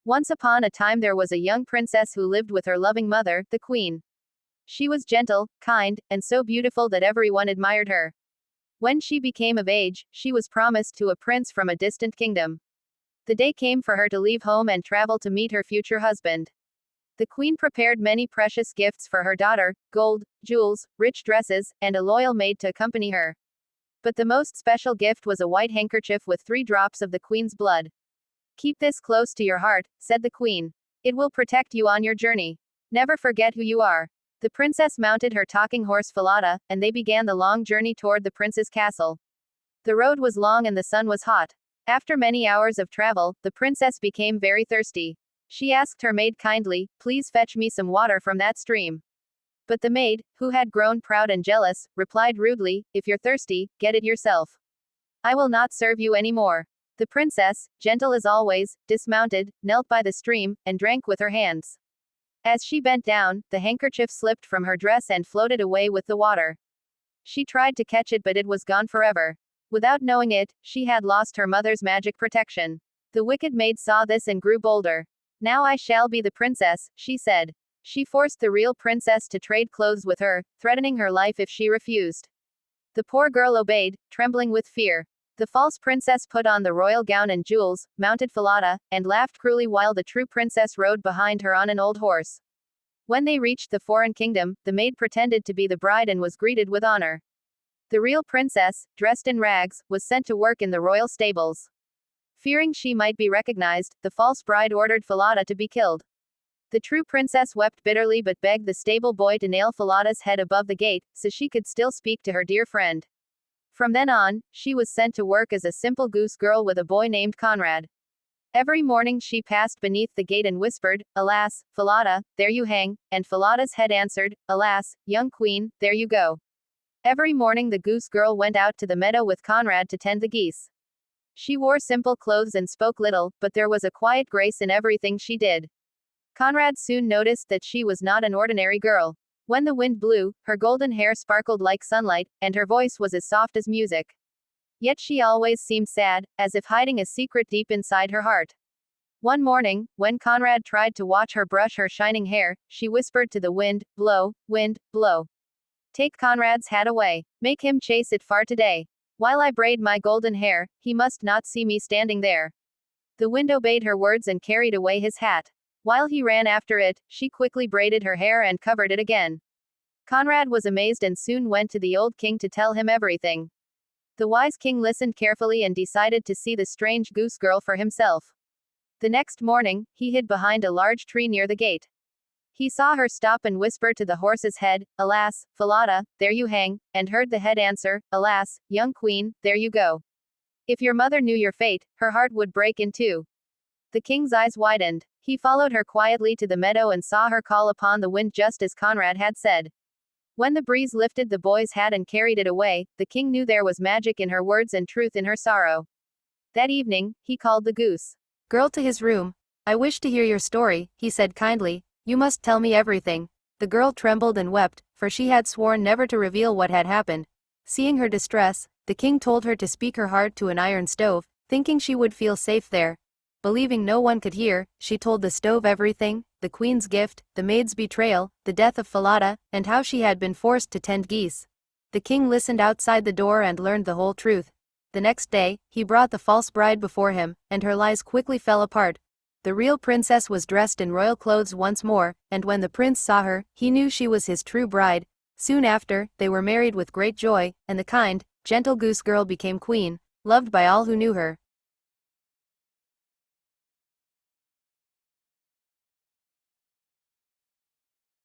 Once upon a time there was a young princess who lived with her loving mother, the queen. She was gentle, kind, and so beautiful that everyone admired her. When she became of age, she was promised to a prince from a distant kingdom. The day came for her to leave home and travel to meet her future husband. The queen prepared many precious gifts for her daughter: gold, jewels, rich dresses, and a loyal maid to accompany her. But the most special gift was a white handkerchief with 3 drops of the queen's blood. "Keep this close to your heart," said the queen. "It will protect you on your journey. Never forget who you are." The princess mounted her talking horse Falada, and they began the long journey toward the prince's castle. The road was long and the sun was hot. After many hours of travel, the princess became very thirsty. She asked her maid kindly, "Please fetch me some water from that stream." But the maid, who had grown proud and jealous, replied rudely, "If you're thirsty, get it yourself. I will not serve you any more." The princess, gentle as always, dismounted, knelt by the stream, and drank with her hands. As she bent down, the handkerchief slipped from her dress and floated away with the water. She tried to catch it, but it was gone forever. Without knowing it, she had lost her mother's magic protection. The wicked maid saw this and grew bolder. "Now I shall be the princess," she said. She forced the real princess to trade clothes with her, threatening her life if she refused. The poor girl obeyed, trembling with fear. The false princess put on the royal gown and jewels, mounted Falada, and laughed cruelly while the true princess rode behind her on an old horse. When they reached the foreign kingdom, the maid pretended to be the bride and was greeted with honor. The real princess, dressed in rags, was sent to work in the royal stables. Fearing she might be recognized, the false bride ordered Falada to be killed. The true princess wept bitterly but begged the stable boy to nail Falada's head above the gate, so she could still speak to her dear friend. From then on, she was sent to work as a simple goose girl with a boy named Conrad. Every morning she passed beneath the gate and whispered, "Alas, Falada, there you hang," and Falada's head answered, "Alas, young queen, there you go." Every morning the goose girl went out to the meadow with Conrad to tend the geese. She wore simple clothes and spoke little, but there was a quiet grace in everything she did. Conrad soon noticed that she was not an ordinary girl. When the wind blew, her golden hair sparkled like sunlight, and her voice was as soft as music. Yet she always seemed sad, as if hiding a secret deep inside her heart. One morning, when Conrad tried to watch her brush her shining hair, she whispered to the wind, "Blow, wind, blow. Take Conrad's hat away. Make him chase it far today. While I braid my golden hair, he must not see me standing there." The wind obeyed her words and carried away his hat. While he ran after it, she quickly braided her hair and covered it again. Conrad was amazed and soon went to the old king to tell him everything. The wise king listened carefully and decided to see the strange goose girl for himself. The next morning, he hid behind a large tree near the gate. He saw her stop and whisper to the horse's head, "Alas, Falada, there you hang," and heard the head answer, "Alas, young queen, there you go. If your mother knew your fate, her heart would break in two." The king's eyes widened. He followed her quietly to the meadow and saw her call upon the wind just as Conrad had said. When the breeze lifted the boy's hat and carried it away, the king knew there was magic in her words and truth in her sorrow. That evening, he called the goose girl to his room. "I wish to hear your story," he said kindly. "You must tell me everything." The girl trembled and wept, for she had sworn never to reveal what had happened. Seeing her distress, the king told her to speak her heart to an iron stove, thinking she would feel safe there. Believing no one could hear, she told the stove everything: the queen's gift, the maid's betrayal, the death of Falada, and how she had been forced to tend geese. The king listened outside the door and learned the whole truth. The next day, he brought the false bride before him, and her lies quickly fell apart. The real princess was dressed in royal clothes once more, and when the prince saw her, he knew she was his true bride. Soon after, they were married with great joy, and the kind, gentle goose girl became queen, loved by all who knew her.